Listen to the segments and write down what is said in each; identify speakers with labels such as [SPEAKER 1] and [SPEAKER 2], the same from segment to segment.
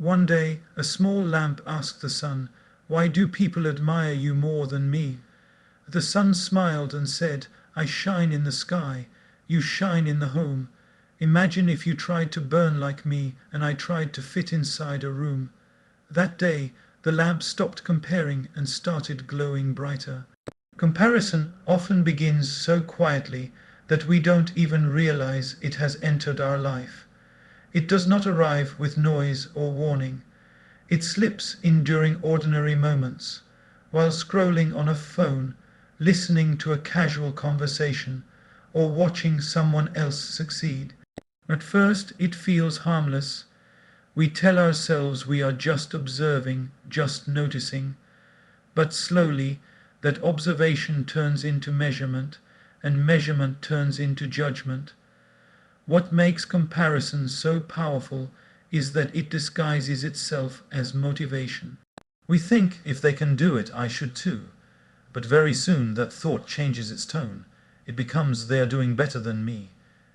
[SPEAKER 1] One day, a small lamp asked the sun, "Why do people admire you more than me?" The sun smiled and said, "I shine in the sky, you shine in the home. Imagine if you tried to burn like me and I tried to fit inside a room." That day, the lamp stopped comparing and started glowing brighter. Comparison often begins so quietly that we don't even realize it has entered our life. It does not arrive with noise or warning. It slips in during ordinary moments, while scrolling on a phone, listening to a casual conversation, or watching someone else succeed. At first it feels harmless. We tell ourselves we are just observing, just noticing. But slowly that observation turns into measurement, and measurement turns into judgment. What makes comparison so powerful is that it disguises itself as motivation. We think, if they can do it, I should too. But very soon that thought changes its tone. It becomes, they are doing better than me.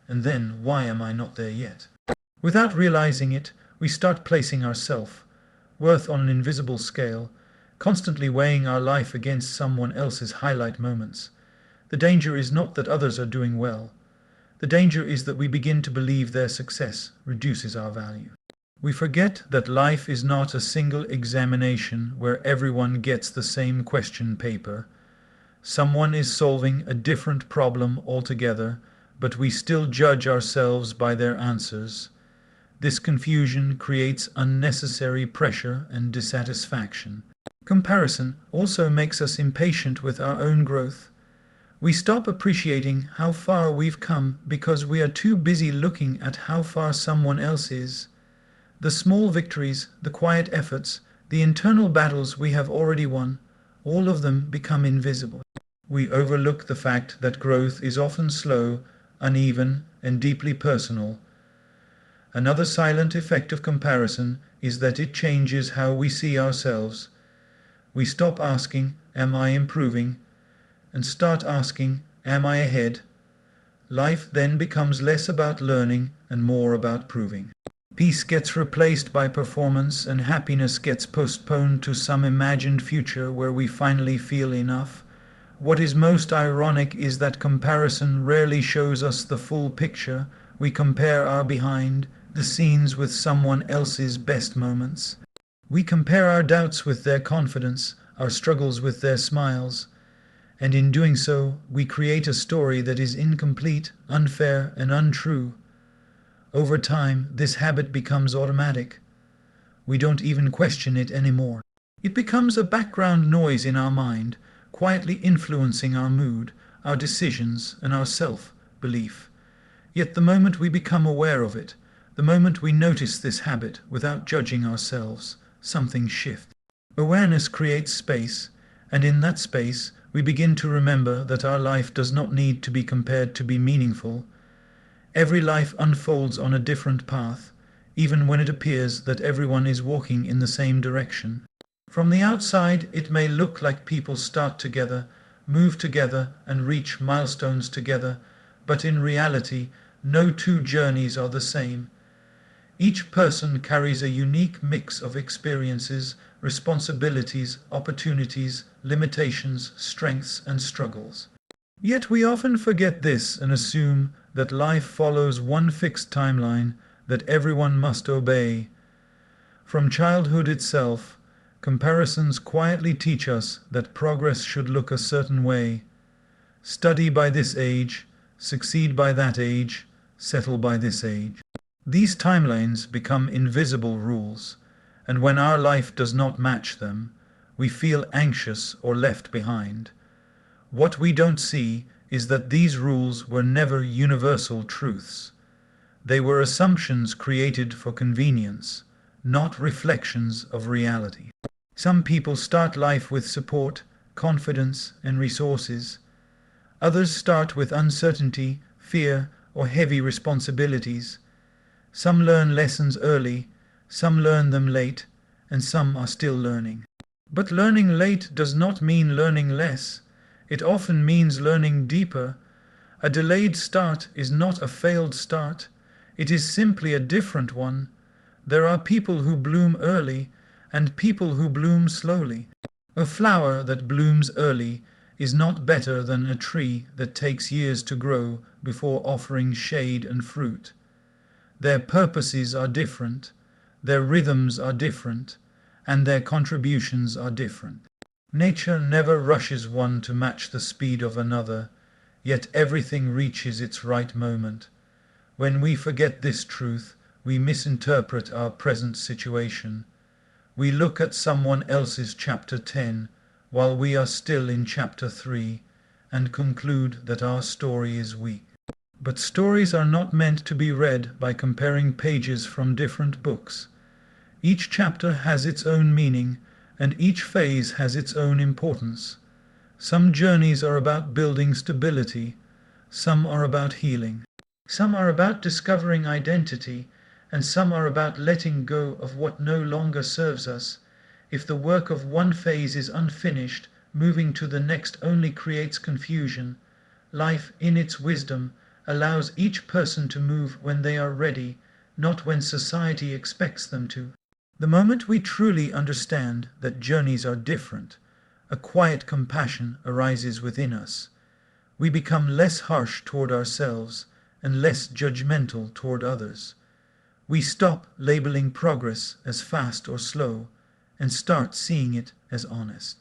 [SPEAKER 1] And then, why am I not there yet? Without realizing it, we start placing our self-worth on an invisible scale, constantly weighing our life against someone else's highlight moments. The danger is not that others are doing well. The danger is that we begin to believe their success reduces our value. We forget that life is not a single examination where everyone gets the same question paper. Someone is solving a different problem altogether, but we still judge ourselves by their answers. This confusion creates unnecessary pressure and dissatisfaction. Comparison also makes us impatient with our own growth. We stop appreciating how far we've come because we are too busy looking at how far someone else is. The small victories, the quiet efforts, the internal battles we have already won, all of them become invisible. We overlook the fact that growth is often slow, uneven, and deeply personal. Another silent effect of comparison is that it changes how we see ourselves. We stop asking, "Am I improving?" and start asking, "Am I ahead?" Life then becomes less about learning and more about proving. Peace gets replaced by performance, and happiness gets postponed to some imagined future where we finally feel enough. What is most ironic is that comparison rarely shows us the full picture. We compare our behind the scenes with someone else's best moments. We compare our doubts with their confidence, our struggles with their smiles. And in doing so, we create a story that is incomplete, unfair, and untrue. Over time, this habit becomes automatic. We don't even question it anymore. It becomes a background noise in our mind, quietly influencing our mood, our decisions, and our self-belief. Yet the moment we become aware of it, the moment we notice this habit without judging ourselves, something shifts. Awareness creates space, and in that space, we begin to remember that our life does not need to be compared to be meaningful. Every life unfolds on a different path, even when it appears that everyone is walking in the same direction. From the outside, it may look like people start together, move together, and reach milestones together, but in reality, no two journeys are the same. Each person carries a unique mix of experiences, responsibilities, opportunities, limitations, strengths, and struggles. Yet we often forget this and assume that life follows one fixed timeline that everyone must obey. From childhood itself, comparisons quietly teach us that progress should look a certain way. Study by this age, succeed by that age, settle by this age. These timelines become invisible rules, and when our life does not match them, we feel anxious or left behind. What we don't see is that these rules were never universal truths. They were assumptions created for convenience, not reflections of reality. Some people start life with support, confidence, and resources. Others start with uncertainty, fear, or heavy responsibilities. Some learn lessons early, some learn them late, and some are still learning. But learning late does not mean learning less. It often means learning deeper. A delayed start is not a failed start. It is simply a different one. There are people who bloom early and people who bloom slowly. A flower that blooms early is not better than a tree that takes years to grow before offering shade and fruit. Their purposes are different, their rhythms are different, and their contributions are different. Nature never rushes one to match the speed of another, yet everything reaches its right moment. When we forget this truth, we misinterpret our present situation. We look at someone else's chapter 10 while we are still in chapter 3 and conclude that our story is weak. But stories are not meant to be read by comparing pages from different books. Each chapter has its own meaning, and each phase has its own importance. Some journeys are about building stability, some are about healing. Some are about discovering identity, and some are about letting go of what no longer serves us. If the work of one phase is unfinished, moving to the next only creates confusion. Life, in its wisdom, allows each person to move when they are ready, not when society expects them to. The moment we truly understand that journeys are different, a quiet compassion arises within us. We become less harsh toward ourselves and less judgmental toward others. We stop labeling progress as fast or slow and start seeing it as honest.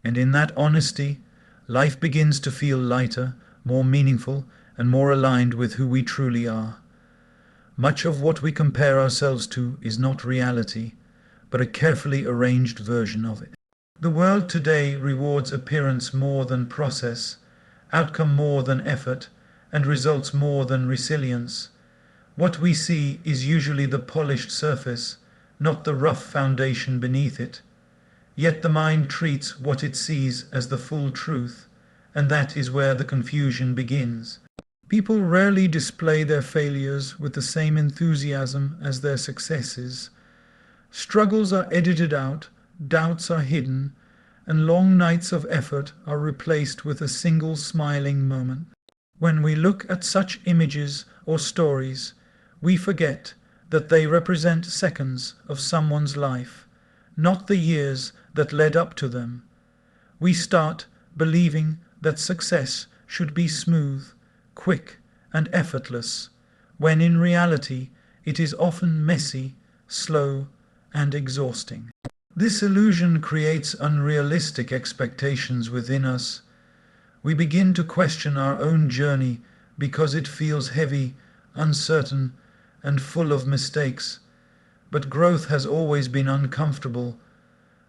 [SPEAKER 1] And in that honesty, life begins to feel lighter, more meaningful, and more aligned with who we truly are. Much of what we compare ourselves to is not reality, but a carefully arranged version of it. The world today rewards appearance more than process, outcome more than effort, and results more than resilience. What we see is usually the polished surface, not the rough foundation beneath it. Yet the mind treats what it sees as the full truth, and that is where the confusion begins. People rarely display their failures with the same enthusiasm as their successes. Struggles are edited out, doubts are hidden, and long nights of effort are replaced with a single smiling moment. When we look at such images or stories, we forget that they represent seconds of someone's life, not the years that led up to them. We start believing that success should be smooth, quick, and effortless, when in reality it is often messy, slow, and exhausting. This illusion creates unrealistic expectations within us. We begin to question our own journey because it feels heavy, uncertain, and full of mistakes. But growth has always been uncomfortable.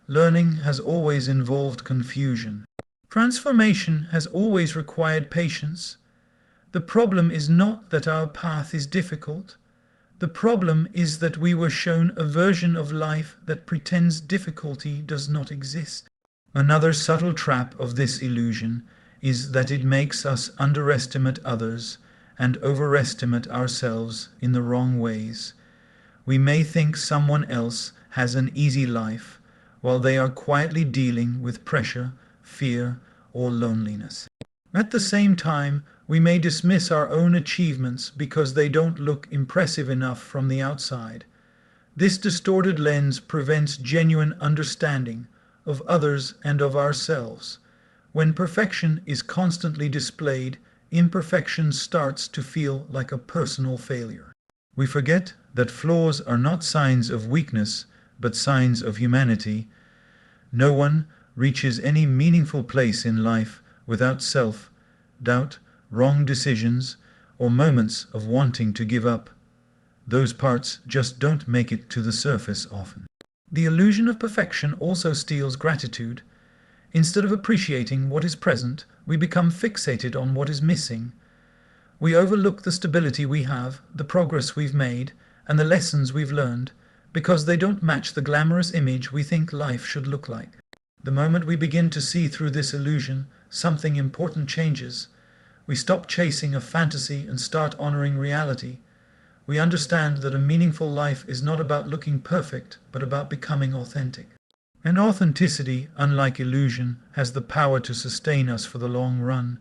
[SPEAKER 1] Learning has always involved confusion. Transformation has always required patience. The problem is not that our path is difficult. The problem is that we were shown a version of life that pretends difficulty does not exist. Another subtle trap of this illusion is that it makes us underestimate others and overestimate ourselves in the wrong ways. We may think someone else has an easy life while they are quietly dealing with pressure, fear, or loneliness. At the same time, we may dismiss our own achievements because they don't look impressive enough from the outside. This distorted lens prevents genuine understanding of others and of ourselves. When perfection is constantly displayed, imperfection starts to feel like a personal failure. We forget that flaws are not signs of weakness, but signs of humanity. No one reaches any meaningful place in life without self-doubt, wrong decisions, or moments of wanting to give up. Those parts just don't make it to the surface often. The illusion of perfection also steals gratitude. Instead of appreciating what is present, we become fixated on what is missing. We overlook the stability we have, the progress we've made, and the lessons we've learned, because they don't match the glamorous image we think life should look like. The moment we begin to see through this illusion, something important changes. We stop chasing a fantasy and start honoring reality. We understand that a meaningful life is not about looking perfect, but about becoming authentic. And authenticity, unlike illusion, has the power to sustain us for the long run.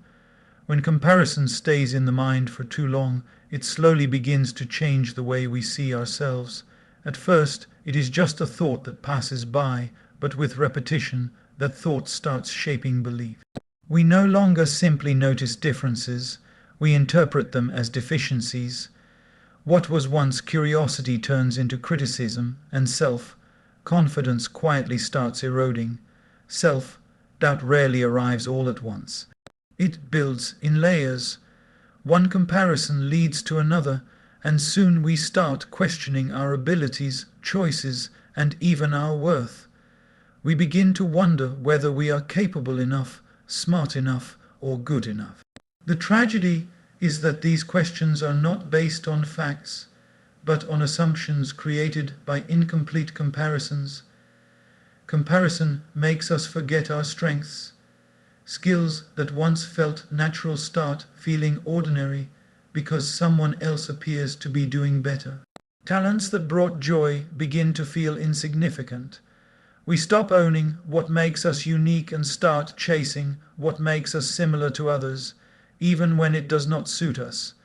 [SPEAKER 1] When comparison stays in the mind for too long, it slowly begins to change the way we see ourselves, At first, it is just a thought that passes by, but with repetition, that thought starts shaping belief. We no longer simply notice differences, we interpret them as deficiencies. What was once curiosity turns into criticism, and self-confidence quietly starts eroding. Self-doubt rarely arrives all at once. It builds in layers. One comparison leads to another, and soon we start questioning our abilities, choices, and even our worth. We begin to wonder whether we are capable enough, smart enough, or good enough. The tragedy is that these questions are not based on facts, but on assumptions created by incomplete comparisons. Comparison makes us forget our strengths. Skills that once felt natural start feeling ordinary because someone else appears to be doing better. Talents that brought joy begin to feel insignificant. We stop owning what makes us unique and start chasing what makes us similar to others, even when it does not suit us.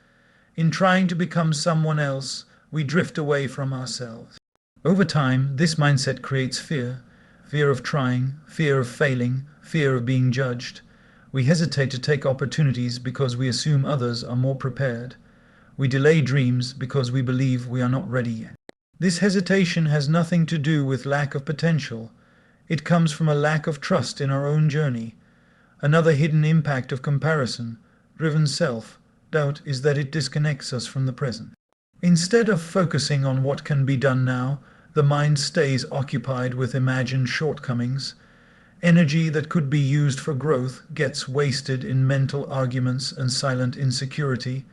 [SPEAKER 1] In trying to become someone else, we drift away from ourselves. Over time, this mindset creates fear. Fear of trying, fear of failing, fear of being judged. We hesitate to take opportunities because we assume others are more prepared. We delay dreams because we believe we are not ready yet. This hesitation has nothing to do with lack of potential. It comes from a lack of trust in our own journey. Another hidden impact of comparison-driven self-doubt is that it disconnects us from the present. Instead of focusing on what can be done now, the mind stays occupied with imagined shortcomings. Energy that could be used for growth gets wasted in mental arguments and silent insecurity.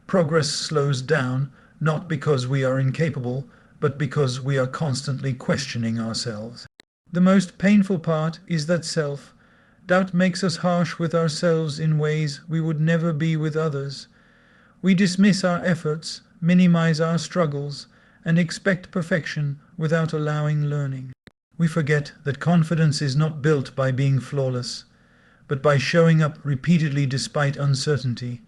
[SPEAKER 1] Progress slows down, not because we are incapable, but because we are constantly questioning ourselves. The most painful part is that self-doubt makes us harsh with ourselves in ways we would never be with others. We dismiss our efforts, minimize our struggles, and expect perfection without allowing learning. We forget that confidence is not built by being flawless, but by showing up repeatedly despite uncertainty.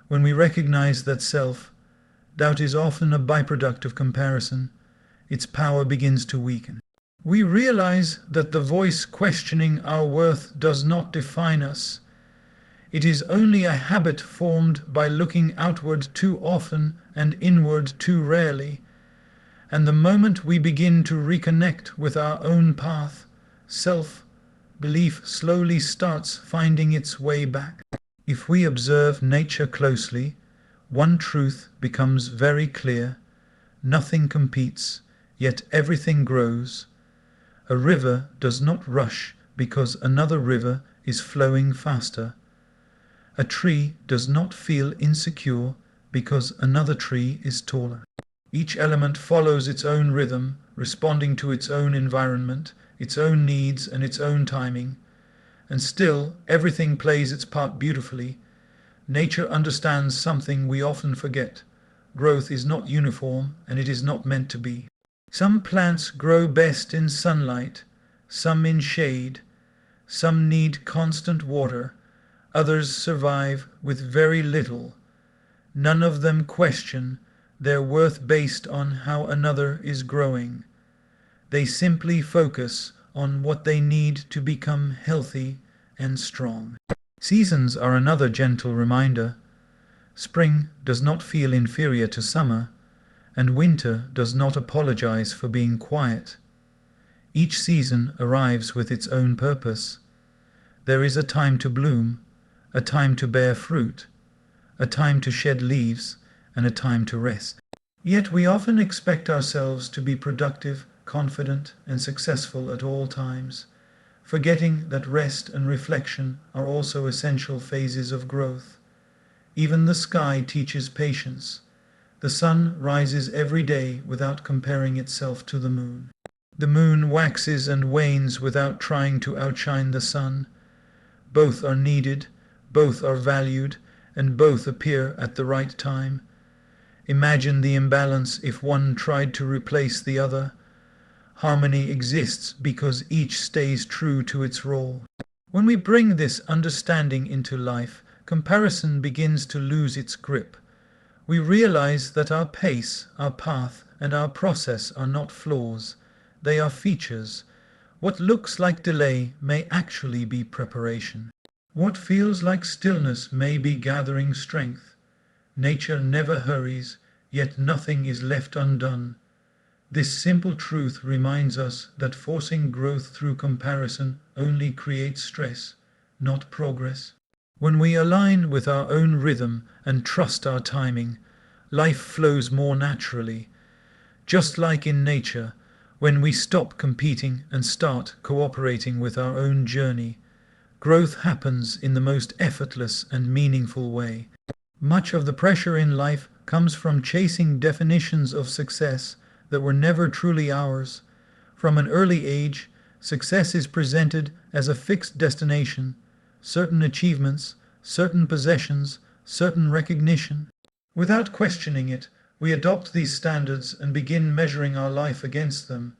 [SPEAKER 1] When we recognize that self-doubt is often a byproduct of comparison, its power begins to weaken. We realize that the voice questioning our worth does not define us. It is only a habit formed by looking outward too often and inward too rarely. And the moment we begin to reconnect with our own path, self-belief slowly starts finding its way back. If we observe nature closely, one truth becomes very clear. Nothing competes, yet everything grows. A river does not rush because another river is flowing faster. A tree does not feel insecure because another tree is taller. Each element follows its own rhythm, responding to its own environment, its own needs and its own timing. And still, everything plays its part beautifully. Nature understands something we often forget. Growth is not uniform, and it is not meant to be. Some plants grow best in sunlight, some in shade. Some need constant water, others survive with very little. None of them question their worth based on how another is growing. They simply focus on what they need to become healthy and strong. Seasons are another gentle reminder. Spring does not feel inferior to summer, and winter does not apologize for being quiet. Each season arrives with its own purpose. There is a time to bloom, a time to bear fruit, a time to shed leaves, and a time to rest. Yet we often expect ourselves to be productive, confident, and successful at all times, forgetting that rest and reflection are also essential phases of growth. Even the sky teaches patience. The sun rises every day without comparing itself to the moon. The moon waxes and wanes without trying to outshine the sun. Both are needed, both are valued, and both appear at the right time. Imagine the imbalance if one tried to replace the other. Harmony exists because each stays true to its role. When we bring this understanding into life, comparison begins to lose its grip. We realize that our pace, our path, and our process are not flaws, they are features. What looks like delay may actually be preparation. What feels like stillness may be gathering strength. Nature never hurries, yet nothing is left undone. This simple truth reminds us that forcing growth through comparison only creates stress, not progress. When we align with our own rhythm and trust our timing, life flows more naturally. Just like in nature, when we stop competing and start cooperating with our own journey, growth happens in the most effortless and meaningful way. Much of the pressure in life comes from chasing definitions of success that were never truly ours. From an early age, success is presented as a fixed destination, certain achievements, certain possessions, certain recognition. Without questioning it, we adopt these standards and begin measuring our life against them.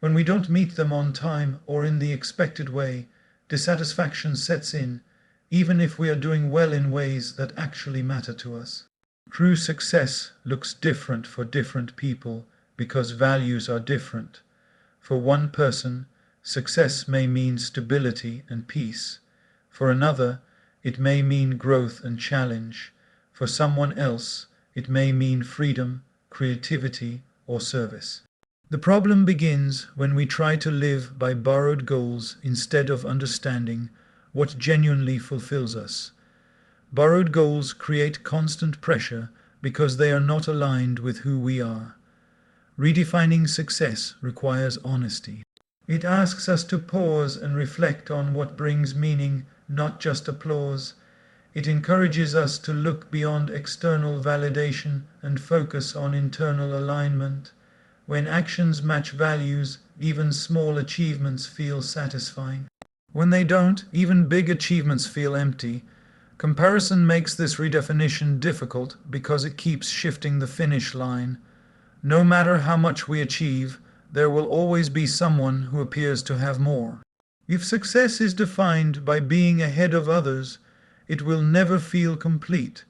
[SPEAKER 1] When we don't meet them on time or in the expected way, dissatisfaction sets in, even if we are doing well in ways that actually matter to us. True success looks different for different people because values are different. For one person, success may mean stability and peace. For another, it may mean growth and challenge. For someone else, it may mean freedom, creativity, or service. The problem begins when we try to live by borrowed goals instead of understanding what genuinely fulfills us. Borrowed goals create constant pressure because they are not aligned with who we are. Redefining success requires honesty. It asks us to pause and reflect on what brings meaning, not just applause. It encourages us to look beyond external validation and focus on internal alignment. When actions match values, even small achievements feel satisfying. When they don't, even big achievements feel empty. Comparison makes this redefinition difficult because it keeps shifting the finish line. No matter how much we achieve, there will always be someone who appears to have more. If success is defined by being ahead of others, it will never feel complete.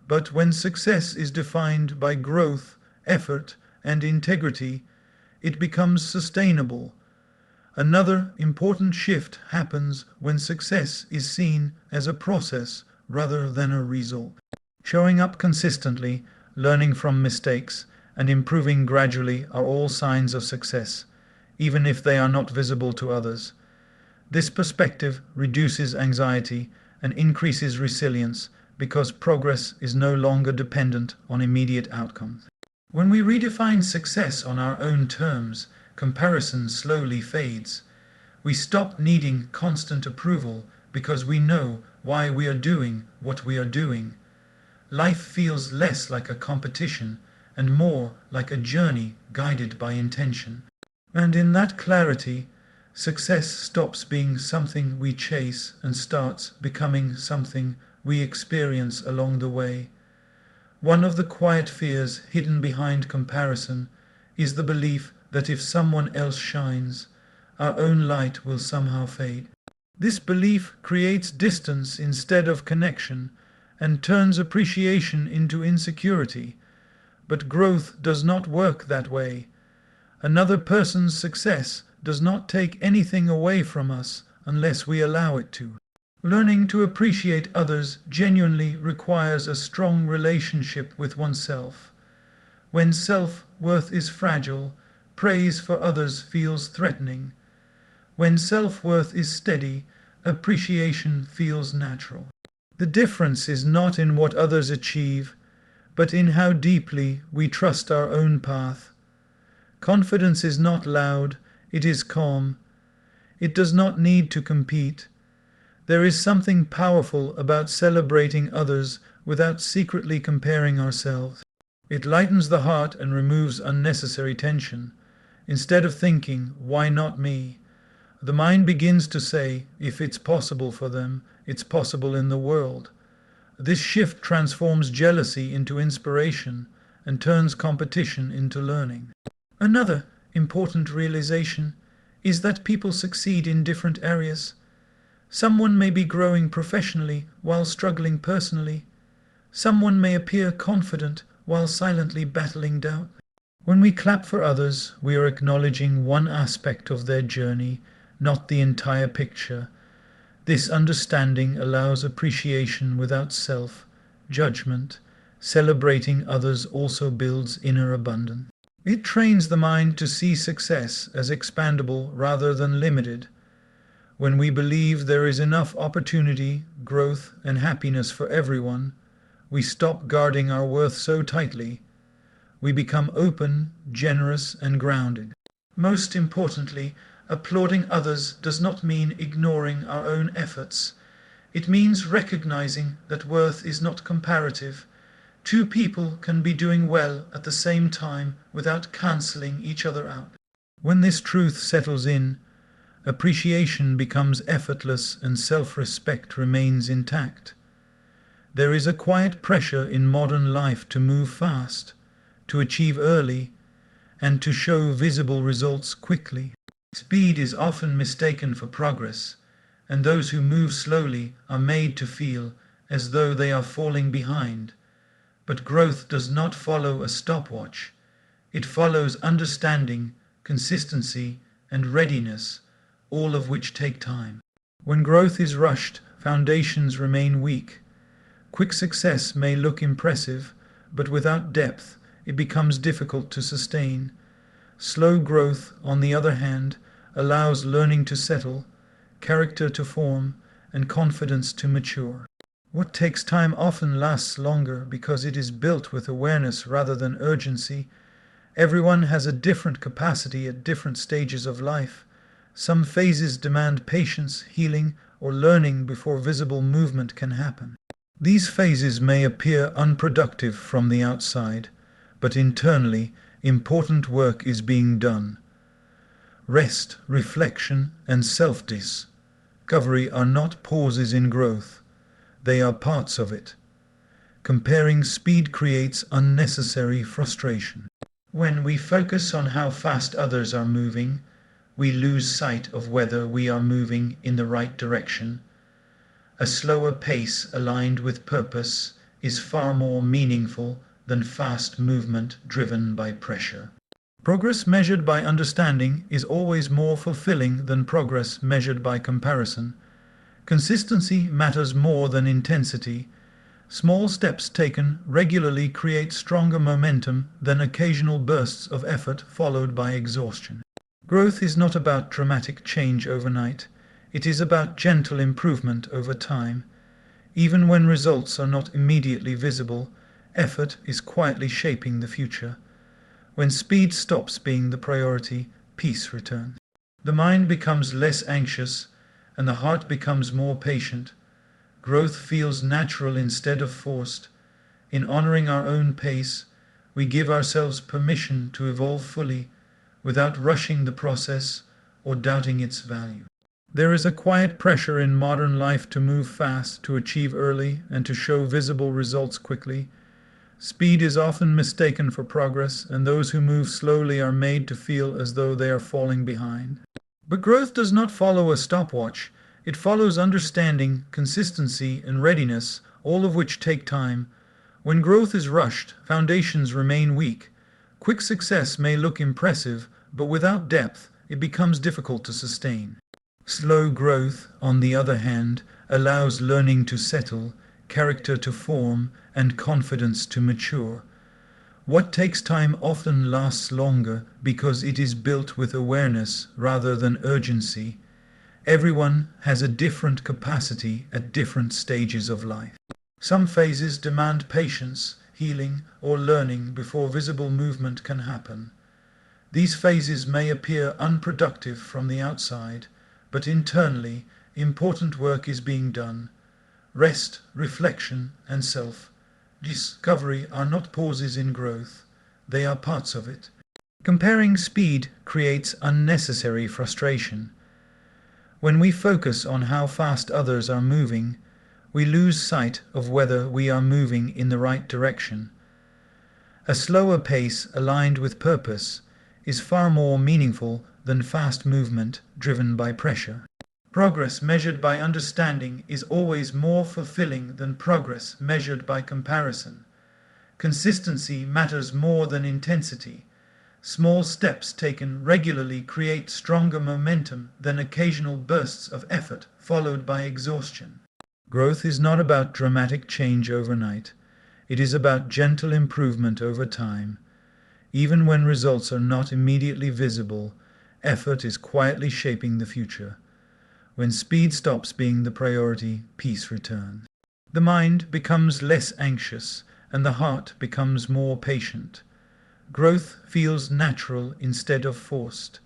[SPEAKER 1] But when success is defined by growth, effort, and integrity, it becomes sustainable. Another important shift happens when success is seen as a process rather than a result. Showing up consistently, learning from mistakes, and improving gradually are all signs of success, even if they are not visible to others. This perspective reduces anxiety and increases resilience because progress is no longer dependent on immediate outcomes. When we redefine success on our own terms, comparison slowly fades. We stop needing constant approval because we know why we are doing what we are doing. Life feels less like a competition and more like a journey guided by intention. And in that clarity, success stops being something we chase and starts becoming something we experience along the way. One of the quiet fears hidden behind comparison is the belief that if someone else shines, our own light will somehow fade. This belief creates distance instead of connection and turns appreciation into insecurity. But growth does not work that way. Another person's success does not take anything away from us unless we allow it to. Learning to appreciate others genuinely requires a strong relationship with oneself. When self-worth is fragile, praise for others feels threatening. When self-worth is steady, appreciation feels natural. The difference is not in what others achieve, but in how deeply we trust our own path. Confidence is not loud, it is calm. It does not need to compete. There is something powerful about celebrating others without secretly comparing ourselves. It lightens the heart and removes unnecessary tension. Instead of thinking, "Why not me?" the mind begins to say, if it's possible for them, it's possible in the world. This shift transforms jealousy into inspiration and turns competition into learning. Another important realization is that people succeed in different areas. Someone may be growing professionally while struggling personally. Someone may appear confident while silently battling doubt. When we clap for others, we are acknowledging one aspect of their journey, not the entire picture. This understanding allows appreciation without self-judgment. Celebrating others also builds inner abundance. It trains the mind to see success as expandable rather than limited. When we believe there is enough opportunity, growth, and happiness for everyone, we stop guarding our worth so tightly. We become open, generous, and grounded. Most importantly, applauding others does not mean ignoring our own efforts. It means recognizing that worth is not comparative. Two people can be doing well at the same time without cancelling each other out. When this truth settles in, appreciation becomes effortless and self-respect remains intact. There is a quiet pressure in modern life to move fast, to achieve early, and to show visible results quickly. Speed is often mistaken for progress, and those who move slowly are made to feel as though they are falling behind. But growth does not follow a stopwatch. It follows understanding, consistency, and readiness, all of which take time. When growth is rushed, foundations remain weak. Quick success may look impressive, but without depth, it becomes difficult to sustain. Slow growth, on the other hand, allows learning to settle, character to form, and confidence to mature. What takes time often lasts longer because it is built with awareness rather than urgency. Everyone has a different capacity at different stages of life. Some phases demand patience, healing, or learning before visible movement can happen. These phases may appear unproductive from the outside, but internally, important work is being done. Rest, reflection, and self-discovery are not pauses in growth. They are parts of it. Comparing speed creates unnecessary frustration. When we focus on how fast others are moving, we lose sight of whether we are moving in the right direction. A slower pace aligned with purpose is far more meaningful than fast movement driven by pressure. Progress measured by understanding is always more fulfilling than progress measured by comparison. Consistency matters more than intensity. Small steps taken regularly create stronger momentum than occasional bursts of effort followed by exhaustion. Growth is not about dramatic change overnight. It is about gentle improvement over time. Even when results are not immediately visible, effort is quietly shaping the future. When speed stops being the priority, peace returns. The mind becomes less anxious, and the heart becomes more patient. Growth feels natural instead of forced. In honoring our own pace, we give ourselves permission to evolve fully, without rushing the process or doubting its value. There is a quiet pressure in modern life to move fast, to achieve early, and to show visible results quickly. Speed is often mistaken for progress, and those who move slowly are made to feel as though they are falling behind. But growth does not follow a stopwatch. It follows understanding, consistency, and readiness, all of which take time. When growth is rushed, foundations remain weak. Quick success may look impressive, but without depth, it becomes difficult to sustain. Slow growth, on the other hand, allows learning to settle, character to form, and confidence to mature. What takes time often lasts longer because it is built with awareness rather than urgency. Everyone has a different capacity at different stages of life. Some phases demand patience, healing, or learning before visible movement can happen. These phases may appear unproductive from the outside, but internally, important work is being done. Rest, reflection, and self-discovery are not pauses in growth. They are parts of it. Comparing speed creates unnecessary frustration. When we focus on how fast others are moving, we lose sight of whether we are moving in the right direction. A slower pace aligned with purpose is far more meaningful than fast movement driven by pressure. Progress measured by understanding is always more fulfilling than progress measured by comparison. Consistency matters more than intensity. Small steps taken regularly create stronger momentum than occasional bursts of effort followed by exhaustion. Growth is not about dramatic change overnight. It is about gentle improvement over time. Even when results are not immediately visible, effort is quietly shaping the future. When speed stops being the priority, peace returns. The mind becomes less anxious and the heart becomes more patient. Growth feels natural instead of forced.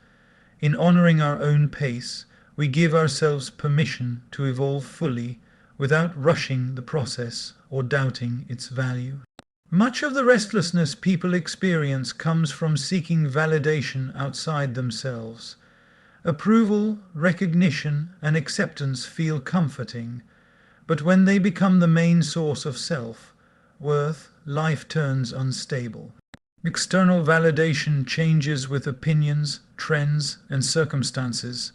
[SPEAKER 1] In honoring our own pace, we give ourselves permission to evolve fully without rushing the process or doubting its value. Much of the restlessness people experience comes from seeking validation outside themselves. Approval, recognition, and acceptance feel comforting, but when they become the main source of self-worth, life turns unstable. External validation changes with opinions, trends, and circumstances.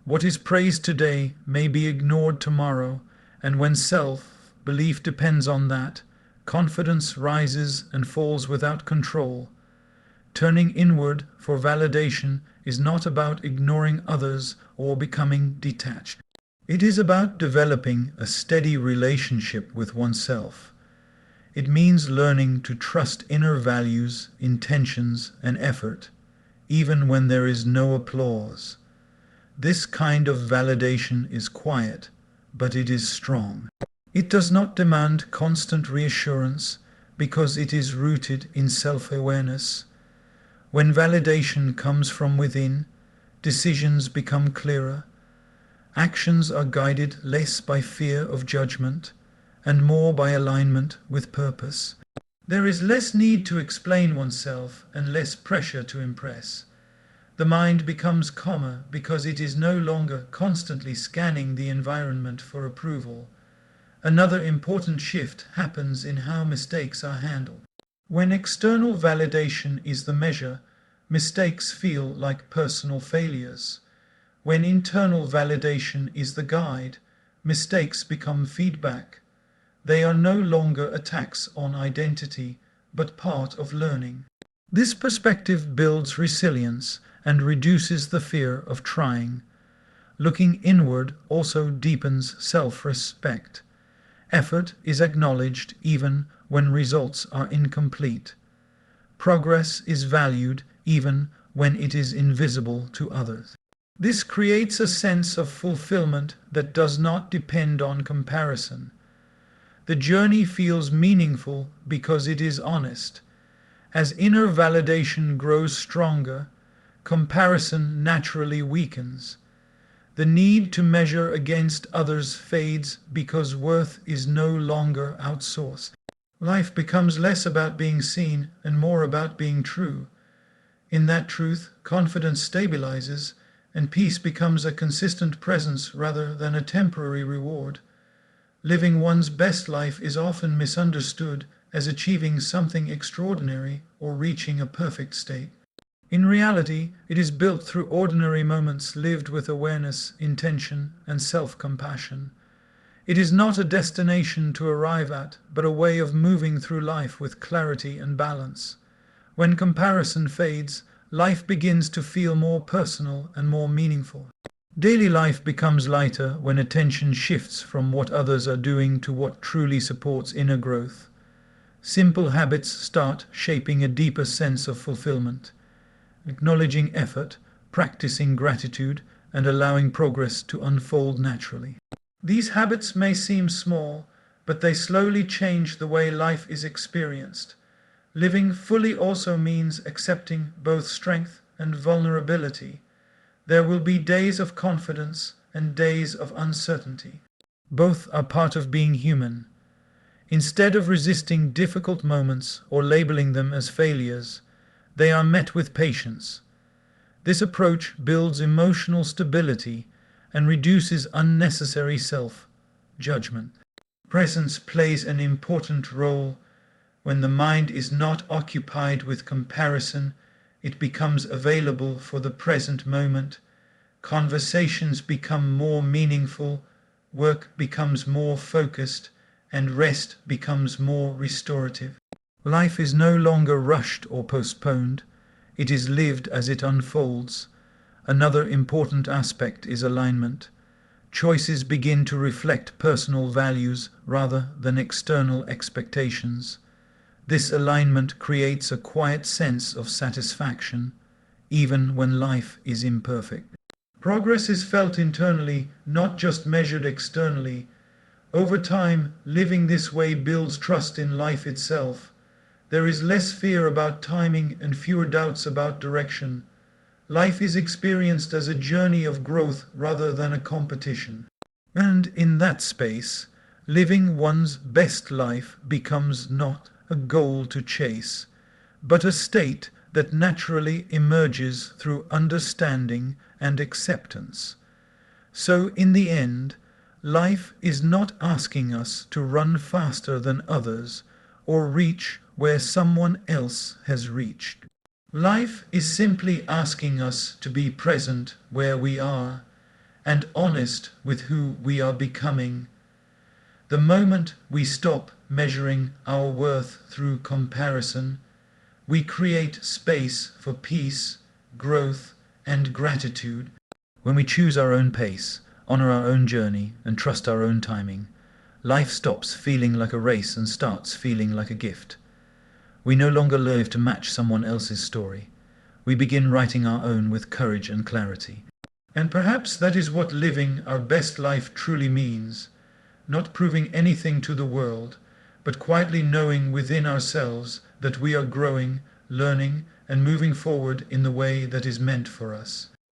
[SPEAKER 1] What is praised today may be ignored tomorrow, and when self-belief depends on that, confidence rises and falls without control. Turning inward for validation is not about ignoring others or becoming detached. It is about developing a steady relationship with oneself. It means learning to trust inner values, intentions, and effort, even when there is no applause. This kind of validation is quiet, but it is strong. It does not demand constant reassurance because it is rooted in self-awareness. When validation comes from within, decisions become clearer. Actions are guided less by fear of judgment and more by alignment with purpose. There is less need to explain oneself and less pressure to impress. The mind becomes calmer because it is no longer constantly scanning the environment for approval. Another important shift happens in how mistakes are handled. When external validation is the measure, mistakes feel like personal failures. When internal validation is the guide, mistakes become feedback. They are no longer attacks on identity, but part of learning. This perspective builds resilience and reduces the fear of trying. Looking inward also deepens self-respect. Effort is acknowledged even when results are incomplete. Progress is valued even when it is invisible to others. This creates a sense of fulfillment that does not depend on comparison. The journey feels meaningful because it is honest. As inner validation grows stronger, comparison naturally weakens. The need to measure against others fades because worth is no longer outsourced. Life becomes less about being seen and more about being true. In that truth, confidence stabilizes, and peace becomes a consistent presence rather than a temporary reward. Living one's best life is often misunderstood as achieving something extraordinary or reaching a perfect state. In reality, it is built through ordinary moments lived with awareness, intention, and self-compassion. It is not a destination to arrive at, but a way of moving through life with clarity and balance. When comparison fades, life begins to feel more personal and more meaningful. Daily life becomes lighter when attention shifts from what others are doing to what truly supports inner growth. Simple habits start shaping a deeper sense of fulfillment. Acknowledging effort, practicing gratitude, and allowing progress to unfold naturally. These habits may seem small, but they slowly change the way life is experienced. Living fully also means accepting both strength and vulnerability. There will be days of confidence and days of uncertainty. Both are part of being human. Instead of resisting difficult moments or labeling them as failures, they are met with patience. This approach builds emotional stability and reduces unnecessary self-judgment. Presence plays an important role. When the mind is not occupied with comparison, it becomes available for the present moment. Conversations become more meaningful, work becomes more focused, and rest becomes more restorative. Life is no longer rushed or postponed. It is lived as it unfolds. Another important aspect is alignment. Choices begin to reflect personal values rather than external expectations. This alignment creates a quiet sense of satisfaction, even when life is imperfect. Progress is felt internally, not just measured externally. Over time, living this way builds trust in life itself. There is less fear about timing and fewer doubts about direction. Life is experienced as a journey of growth rather than a competition. And in that space, living one's best life becomes not a goal to chase, but a state that naturally emerges through understanding and acceptance. So in the end, life is not asking us to run faster than others or reach where someone else has reached. Life is simply asking us to be present where we are and honest with who we are becoming. The moment we stop measuring our worth through comparison, we create space for peace, growth, and gratitude. When we choose our own pace, honor our own journey, and trust our own timing, life stops feeling like a race and starts feeling like a gift. We no longer live to match someone else's story. We begin writing our own with courage and clarity. And perhaps that is what living our best life truly means. Not proving anything to the world, but quietly knowing within ourselves that we are growing, learning, and moving forward in the way that is meant for us.